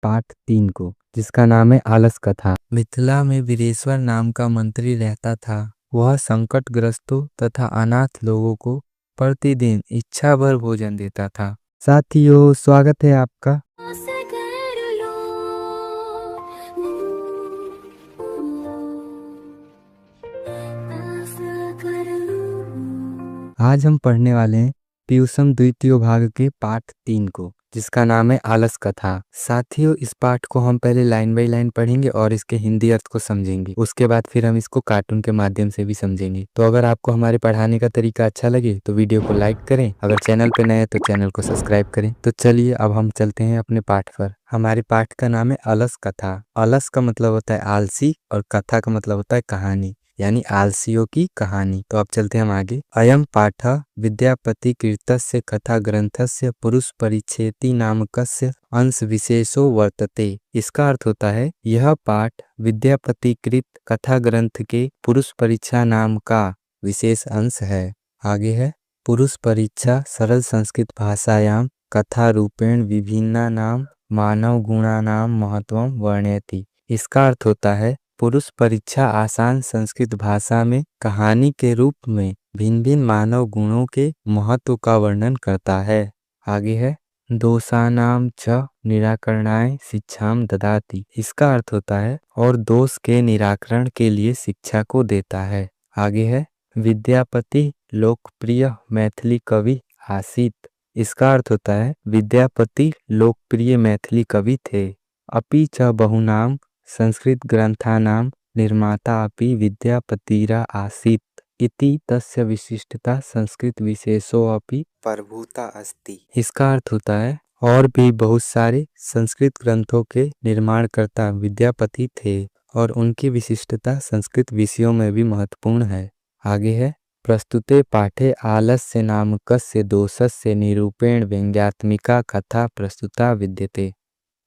पाठ 3 को, जिसका नाम है आलस कथा। मिथिला में वीरेश्वर नाम का मंत्री रहता था। वह संकटग्रस्तों तथा अनाथ लोगों को प्रतिदिन इच्छा भर भोजन देता था। साथियों, स्वागत है आपका। आज हम पढ़ने वाले हैं पीयूषम द्वितीय भाग के पाठ 3 को, जिसका नाम है आलस कथा। साथियों, इस पाठ को हम पहले लाइन बाय लाइन पढ़ेंगे और इसके हिंदी अर्थ को समझेंगे। उसके बाद फिर हम इसको कार्टून के माध्यम से भी समझेंगे। तो अगर आपको हमारे पढ़ाने का तरीका अच्छा लगे तो वीडियो को लाइक करें। अगर चैनल पे नए हैं तो चैनल को सब्सक्राइब करें। तो चलिए अब हम चलते हैं अपने पाठ पर। हमारे पाठ का नाम है अलस कथा। अलस का मतलब होता है आलसी और कथा का मतलब होता है कहानी, यानी आलसियों की कहानी। तो अब चलते हैं हम आगे। अयम पाठ विद्यापति कृतस्य कथा ग्रंथस्य पुरुष परिच्छेति नामकस्य अंश विशेषो वर्तते। इसका अर्थ होता है यह पाठ विद्यापति कृत कथा ग्रंथ के पुरुष परीक्षा नाम का विशेष अंश है। आगे है पुरुष परीक्षा सरल संस्कृत भाषायाम कथा रूपेण विभिन्ना नाम मानव गुणानाम महत्वम वर्णयति। इसका अर्थ होता है पुरुष परीक्षा आसान संस्कृत भाषा में कहानी के रूप में भिन्न भिन्न मानव गुणों के महत्व का वर्णन करता है। आगे है दोषानाम च निराकरणाय शिक्षाम ददाति। इसका अर्थ होता है और दोष के निराकरण के लिए शिक्षा को देता है। आगे है विद्यापति लोकप्रिय मैथिली कवि आसीत। इसका अर्थ होता है विद्यापति लोकप्रिय मैथिली कवि थे। अपि च बहुनाम संस्कृत ग्रंथानां निर्माता अपि विद्यापतिरा आसीत् इति तस्य विशिष्टता संस्कृत विशेषो अपि प्रभुता अस्ति। इसका अर्थ होता है और भी बहुत सारे संस्कृत ग्रंथों के निर्माणकर्ता विद्यापति थे और उनकी विशिष्टता संस्कृत विषयों में भी महत्वपूर्ण है। आगे है प्रस्तुते पाठे आलस्य नामकस्य दोषस्य निरूपेण व्यंग्यात्मिका कथा प्रस्तुता विद्यते।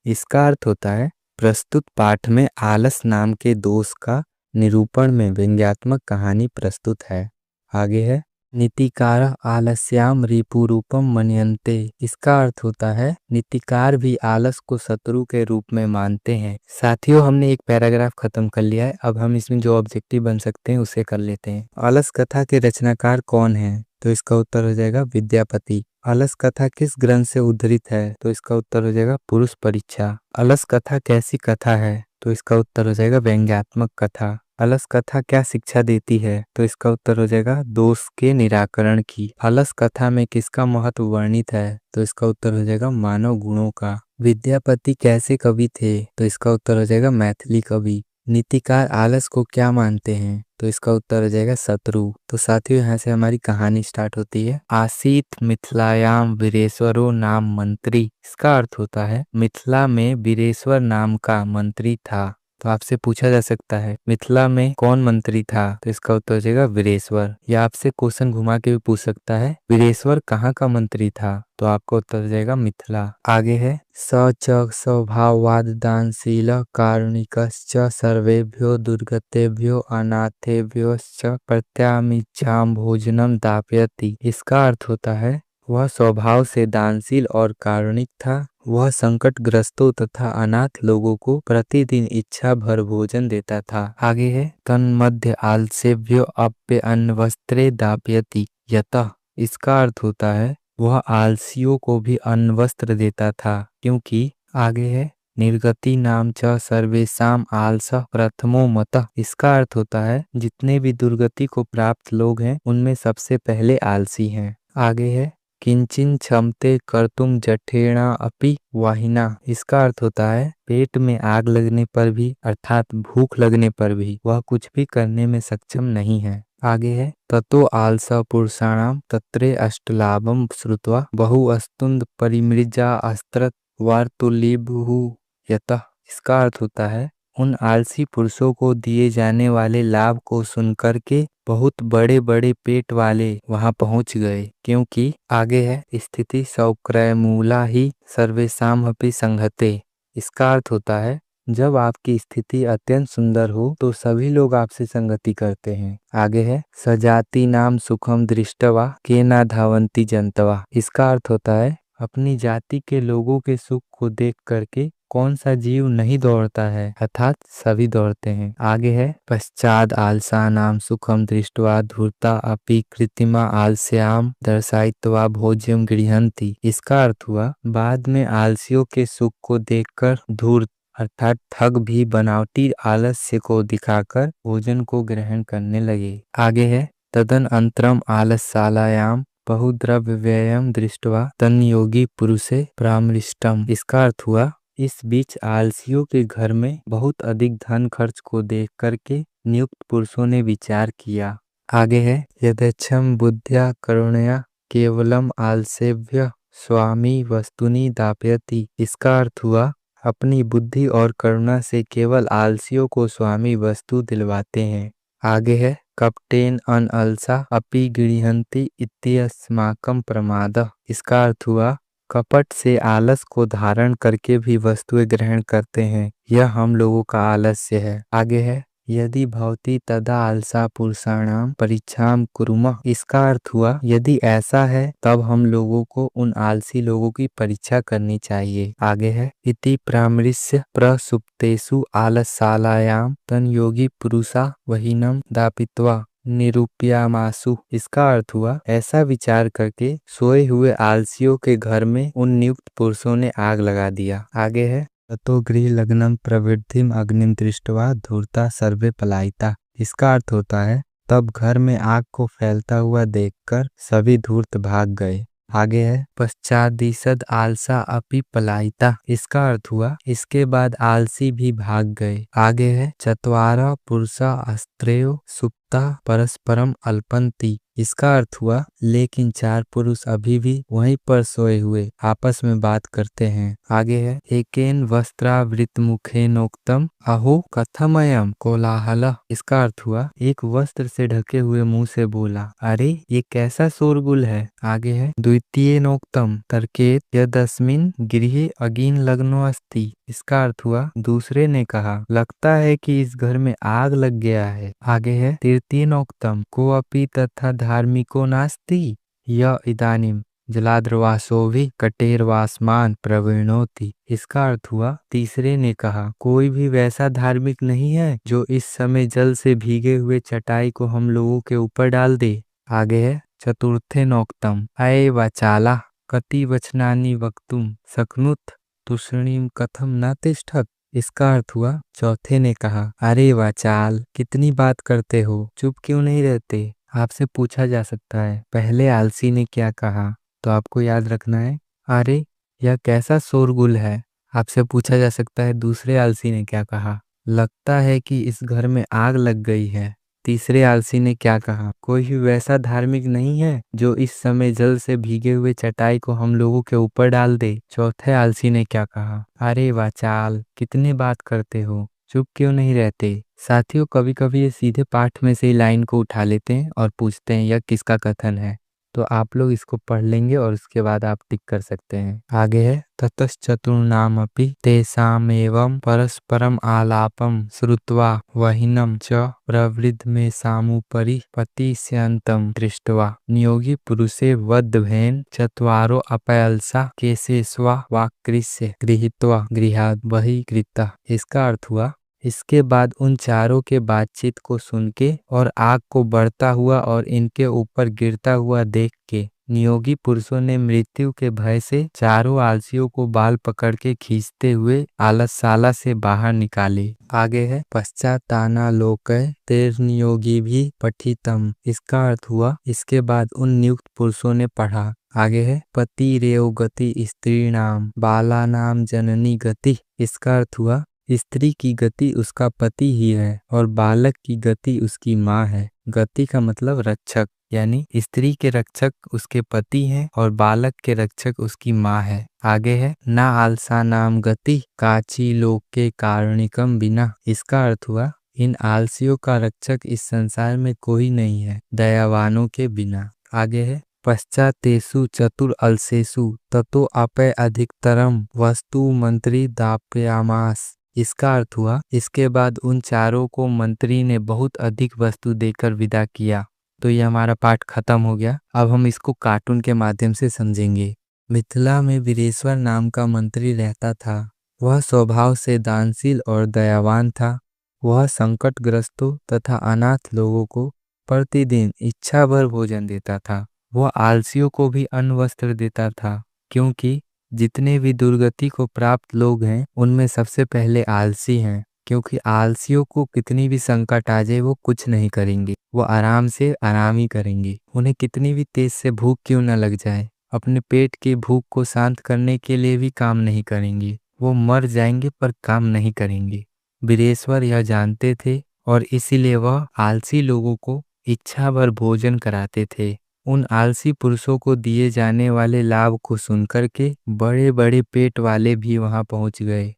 इसका अर्थ होता है प्रस्तुत पाठ में आलस नाम के दोष का निरूपण में व्यंग्यात्मक कहानी प्रस्तुत है। आगे है नीतिकार आलस्याम रिपुरूपम मन्यन्ते। इसका अर्थ होता है नीतिकार भी आलस को शत्रु के रूप में मानते हैं। साथियों, हमने एक पैराग्राफ खत्म कर लिया है। अब हम इसमें जो ऑब्जेक्टिव बन सकते हैं उसे कर लेते हैं। आलस कथा के रचनाकार कौन है? तो इसका उत्तर हो जाएगा विद्यापति। अलस कथा किस ग्रंथ से उद्धृत है? तो इसका उत्तर हो जाएगा पुरुष परीक्षा। अलस कथा कैसी कथा है? तो इसका उत्तर हो जाएगा व्यंग्यात्मक कथा। अलस कथा क्या शिक्षा देती है? तो इसका उत्तर हो जाएगा दोष के निराकरण की। अलस कथा में किसका महत्व वर्णित है? तो इसका उत्तर हो जाएगा मानव गुणों का। विद्यापति कैसे कवि थे? तो इसका उत्तर हो जाएगा मैथिली कवि। नीतिकार आलस को क्या मानते हैं? तो इसका उत्तर हो जाएगा शत्रु। तो साथियों, यहाँ से हमारी कहानी स्टार्ट होती है। आसीत मिथिलायाम वीरेश्वरो नाम मंत्री। इसका अर्थ होता है मिथिला में वीरेश्वर नाम का मंत्री था। तो आपसे पूछा जा सकता है मिथिला में कौन मंत्री था? तो इसका उत्तर हो जाएगा वीरेश्वर। या आपसे क्वेश्चन घुमा के भी पूछ सकता है वीरेश्वर कहाँ का मंत्री था? तो आपको उत्तर हो जाएगा मिथिला। आगे है स च स्वभाववाद दानशील कारुणिकश्च सर्वेभ्यो दुर्गतेभ्यो अनाथेभ्योश्च प्रत्यामिच्छाम भोजनम दापयति। इसका अर्थ होता है वह स्वभाव से दानशील और कारुणिक था। वह संकटग्रस्तों तथा अनाथ लोगों को प्रतिदिन इच्छा भर भोजन देता था। आगे है तन्मध्य आलसेभ्यो अप्य अन्वस्त्रे दापयति यतः। इसका अर्थ होता है वह आलसियों को भी अन्न वस्त्र देता था, क्योंकि आगे है निर्गति नाम च सर्वेशाम आलस प्रथमो मतः। इसका अर्थ होता है जितने भी दुर्गति को प्राप्त लोग हैं उनमें सबसे पहले आलसी हैं। आगे है किंचिन क्षमते कर्तुम जठेणा अपि वाहिना। इसका अर्थ होता है पेट में आग लगने पर भी अर्थात भूख लगने पर भी वह कुछ भी करने में सक्षम नहीं है। आगे है ततो आलस पुरुषाणाम तत्रे अष्टलाभम श्रुत्वा बहु अस्तुंद परिमृजा अस्त्रत वार्तुलिभु यतः। इसका अर्थ होता है उन आलसी पुरुषों को दिए जाने वाले लाभ को सुनकर के बहुत बड़े बड़े पेट वाले वहां पहुंच गए, क्योंकि आगे है स्थिति सौक्रय मूला ही सर्वेशाम अपि संघते। इसका अर्थ होता है जब आपकी स्थिति अत्यंत सुंदर हो तो सभी लोग आपसे संगति करते हैं। आगे है सजाति नाम सुखम दृष्टवा के ना धावंती जनतवा। इसका अर्थ होता है अपनी जाति के लोगों के सुख को देख करके कौन सा जीव नहीं दौड़ता है, अर्थात सभी दौड़ते हैं। आगे है पश्चाद आलसानाम सुखम दृष्ट्वा धूर्ता अपि कृत्रिमा आलस्याम दर्शायित्वा भोज्यम गृह्णन्ति। इसका अर्थ हुआ बाद में आलसियों के सुख को देखकर धूर्त अर्थात ठग भी बनावटी आलस्य को दिखाकर भोजन को ग्रहण करने लगे। आगे है तदन अंतरम आलस्यालायाम बहुद्रव्य व्ययम दृष्ट्वा तन योगी पुरुषे परामृष्टम। इसका अर्थ हुआ इस बीच आलसियों के घर में बहुत अधिक धन खर्च को देख करके नियुक्त पुरुषों ने विचार किया। आगे है यथेच्छम बुद्ध्या करुणया केवलम आलसेभ्य स्वामी वस्तुनि दापयति। इसका अर्थ हुआ अपनी बुद्धि और करुणा से केवल आलसियों को स्वामी वस्तु दिलवाते हैं। आगे है कपटेन अनअलसा अपि गृह्णन्ति इत्यस्माकं प्रमादः। इसका अर्थ हुआ कपट से आलस को धारण करके भी वस्तुएं ग्रहण करते हैं, यह हम लोगों का आलस्य है। आगे है यदि भवति तदा आलसा पुरुषाणाम परीक्षाम कुरुमः। इसका अर्थ हुआ यदि ऐसा है तब हम लोगों को उन आलसी लोगों की परीक्षा करनी चाहिए। आगे है इति परामृश्य प्रसुप्तेषु आलसालायाम तन योगी पुरुषा वहीनम दापित्वा निरूपयामासु। इसका अर्थ हुआ ऐसा विचार करके सोए हुए आलसियों के घर में उन नियुक्त पुरुषों ने आग लगा दिया। आगे है ततो गृह लग्नम प्रवृद्धिम अग्निम दृष्ट्वा धूर्ता सर्वे पलायिता। इसका अर्थ होता है तब घर में आग को फैलता हुआ देखकर सभी धूर्त भाग गए। आगे है पश्चादिशद आलसा अपि पलायिता। इसका अर्थ हुआ इसके बाद आलसी भी भाग गए। आगे है चत्वारः पुरुषा अस्त्रेयो सुप्ता परस्परम अल्पन्ति। इसका अर्थ हुआ लेकिन 4 पुरुष अभी भी वहीं पर सोए हुए आपस में बात करते हैं। आगे है एकेन वस्त्रावृत मुखेनोक्तम अहो कथमयम कोलाहलः। इसका अर्थ हुआ एक वस्त्र से ढके हुए मुंह से बोला अरे ये कैसा शोरगुल है। आगे है द्वितीयनोक्तम तर्केत यदस्मिन् गृहे अग्नि लग्नो अस्ति। इसका अर्थ हुआ दूसरे ने कहा लगता है कि इस घर में आग लग गया है। आगे है तृतीयनोक्तम को अपि तथा धार्मिको नास्ति य इदानीम जलाद्रवासोभि कटेरवासमान प्रवीणोति। इसका अर्थ हुआ तीसरे ने कहा कोई भी वैसा धार्मिक नहीं है जो इस समय जल से भीगे हुए चटाई को हम लोगों के ऊपर डाल दे। आगे है चतुर्थे नोक्तम अये वाचाला कति वचनानि वक्तुम शक्नुत तुष्णीम कथम न तिष्ठत। इसका अर्थ हुआ चौथे ने कहा अरे वाचाल कितनी बात करते हो, चुप क्यों नहीं रहते। आपसे पूछा जा सकता है पहले आलसी ने क्या कहा, तो आपको याद रखना है अरे यह कैसा शोरगुल है। आपसे पूछा जा सकता है दूसरे आलसी ने क्या कहा, लगता है कि इस घर में आग लग गई है। तीसरे आलसी ने क्या कहा, कोई भी वैसा धार्मिक नहीं है जो इस समय जल से भीगे हुए चटाई को हम लोगों के ऊपर डाल दे। चौथे आलसी ने क्या कहा, अरे वाचाल कितनी बात करते हो, चुप क्यों नहीं रहते। साथियों कभी कभी ये सीधे पाठ में से ही लाइन को उठा लेते हैं और पूछते हैं यह किसका कथन है, तो आप लोग इसको पढ़ लेंगे और उसके बाद आप टिक कर सकते हैं। आगे है ततश्चतुर्णामपि तेषामेवं परस्परम आलापम श्रुत्वा वहिनम च प्रवृद्धमेषामुपरि पतिष्यन्तं दृष्ट्वा नियोगी पुरुषे वद्भेन चत्वारो अपयल्सा केशेष्वा वाक्कृष्य गृहीत्वा गृहात् बहिर्गतः। इसका अर्थ हुआ इसके बाद उन चारों के बातचीत को सुन के और आग को बढ़ता हुआ और इनके ऊपर गिरता हुआ देख के नियोगी पुरुषों ने मृत्यु के भय से चारों आलसियों को बाल पकड़ के खींचते हुए आलसशाला से बाहर निकाले। आगे है पश्चाताना लोकय तेर्नियोगी भी पठितम। इसका अर्थ हुआ इसके बाद उन नियुक्त पुरुषों ने पढ़ा। आगे है पति रेव गति स्त्रीणाम बालानाम जननी गति। इसका अर्थ हुआ स्त्री की गति उसका पति ही है और बालक की गति उसकी माँ है। गति का मतलब रक्षक, यानी स्त्री के रक्षक उसके पति हैं और बालक के रक्षक उसकी माँ है। आगे है ना आलसा नाम गति काची लोक के कारणिकम बिना। इसका अर्थ हुआ इन आलसियों का रक्षक इस संसार में कोई नहीं है दयावानों के बिना। आगे है पश्चातेषु चतुर अलसेषु ततो अपय अधिकतरम वस्तु मंत्री दापयामास। इसका अर्थ हुआ इसके बाद उन चारों को मंत्री ने बहुत अधिक वस्तु देकर विदा किया। तो ये हमारा पाठ खत्म हो गया। अब हम इसको कार्टून के माध्यम से समझेंगे। मिथिला में वीरेश्वर नाम का मंत्री रहता था। वह स्वभाव से दानशील और दयावान था। वह संकटग्रस्तों तथा अनाथ लोगों को प्रतिदिन इच्छा भर भोजन देता था। वह आलसियों को भी अन्न वस्त्र देता था, क्योंकि जितने भी दुर्गति को प्राप्त लोग हैं उनमें सबसे पहले आलसी हैं। क्योंकि आलसियों को कितनी भी संकट आ जाए वो कुछ नहीं करेंगे, वो आराम से आराम ही करेंगे। उन्हें कितनी भी तेज से भूख क्यों न लग जाए, अपने पेट की भूख को शांत करने के लिए भी काम नहीं करेंगे। वो मर जाएंगे पर काम नहीं करेंगे। वीरेश्वर यह जानते थे और इसीलिए वह आलसी लोगों को इच्छा भर भोजन कराते थे। उन आलसी पुरुषों को दिए जाने वाले लाभ को सुनकर के बड़े बड़े पेट वाले भी वहां पहुंच गए।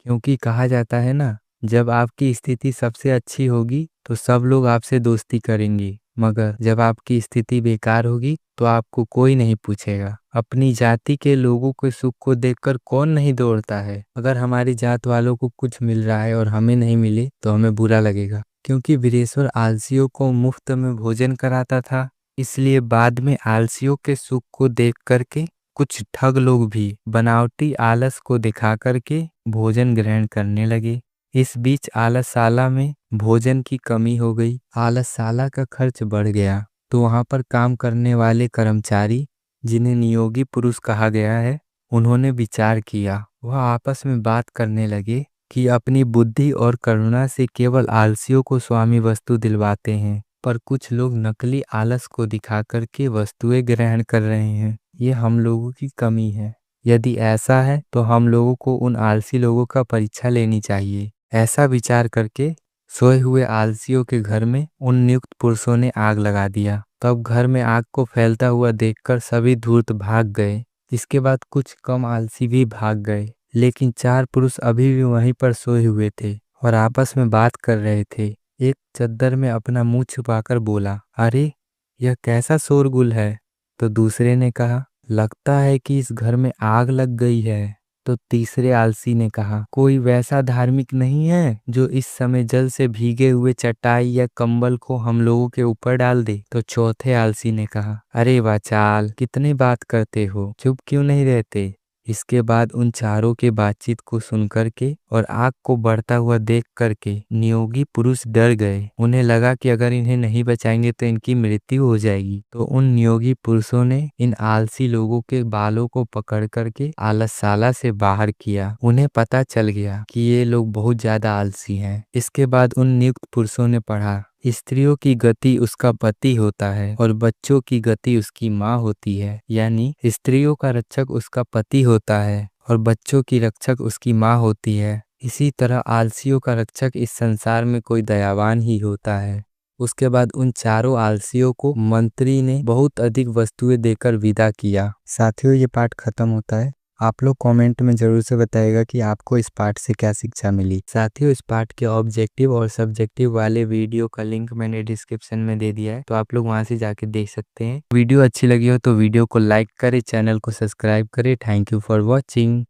क्योंकि कहा जाता है ना, जब आपकी स्थिति सबसे अच्छी होगी तो सब लोग आपसे दोस्ती करेंगे, मगर जब आपकी स्थिति बेकार होगी तो आपको कोई नहीं पूछेगा। अपनी जाति के लोगों के सुख को देखकर कौन नहीं दौड़ता है। अगर हमारी जात वालों को कुछ मिल रहा है और हमें नहीं मिले तो हमें बुरा लगेगा। क्योंकि वीरेश्वर आलसियों को मुफ्त में भोजन कराता था, इसलिए बाद में आलसियों के सुख को देख करके कुछ ठग लोग भी बनावटी आलस को दिखा करके भोजन ग्रहण करने लगे। इस बीच आलसशाला में भोजन की कमी हो गई। आलसशाला का खर्च बढ़ गया तो वहां पर काम करने वाले कर्मचारी, जिन्हें नियोगी पुरुष कहा गया है, उन्होंने विचार किया। वह आपस में बात करने लगे कि अपनी बुद्धि और करुणा से केवल आलसियों को स्वामी वस्तु दिलवाते हैं, पर कुछ लोग नकली आलस को दिखा करके वस्तुएं ग्रहण कर रहे हैं। ये हम लोगों की कमी है। यदि ऐसा है तो हम लोगों को उन आलसी लोगों का परीक्षा लेनी चाहिए। ऐसा विचार करके सोए हुए आलसियों के घर में उन नियुक्त पुरुषों ने आग लगा दिया। तब घर में आग को फैलता हुआ देखकर सभी धूर्त भाग गए। इसके बाद कुछ कम आलसी भी भाग गए, लेकिन 4 पुरुष अभी भी वहीं पर सोए हुए थे और आपस में बात कर रहे थे। एक चद्दर में अपना मुंह छुपाकर बोला, अरे यह कैसा शोरगुल है। तो दूसरे ने कहा, लगता है कि इस घर में आग लग गई है। तो तीसरे आलसी ने कहा, कोई वैसा धार्मिक नहीं है जो इस समय जल से भीगे हुए चटाई या कंबल को हम लोगों के ऊपर डाल दे। तो चौथे आलसी ने कहा, अरे वाचाल, कितने बात करते हो, चुप क्यों नहीं रहते। इसके बाद उन चारों के बातचीत को सुन करके और आग को बढ़ता हुआ देख करके नियोगी पुरुष डर गए। उन्हें लगा कि अगर इन्हें नहीं बचाएंगे तो इनकी मृत्यु हो जाएगी। तो उन नियोगी पुरुषों ने इन आलसी लोगों के बालों को पकड़ करके आलसशाला से बाहर किया। उन्हें पता चल गया कि ये लोग बहुत ज्यादा आलसी हैं। इसके बाद उन नियुक्त पुरुषों ने पढ़ा, स्त्रियों की गति उसका पति होता है और बच्चों की गति उसकी माँ होती है। यानी स्त्रियों का रक्षक उसका पति होता है और बच्चों की रक्षक उसकी माँ होती है। इसी तरह आलसियों का रक्षक इस संसार में कोई दयावान ही होता है। उसके बाद उन चारों आलसियों को मंत्री ने बहुत अधिक वस्तुएं देकर विदा किया। साथियों, ये पाठ खत्म होता है। आप लोग कमेंट में जरूर से बताइएगा कि आपको इस पाठ से क्या शिक्षा मिली। साथियों, इस पाठ के ऑब्जेक्टिव और सब्जेक्टिव वाले वीडियो का लिंक मैंने डिस्क्रिप्शन में दे दिया है, तो आप लोग वहां से जाके देख सकते हैं। वीडियो अच्छी लगी हो तो वीडियो को लाइक करें, चैनल को सब्सक्राइब करें। Thank you for watching.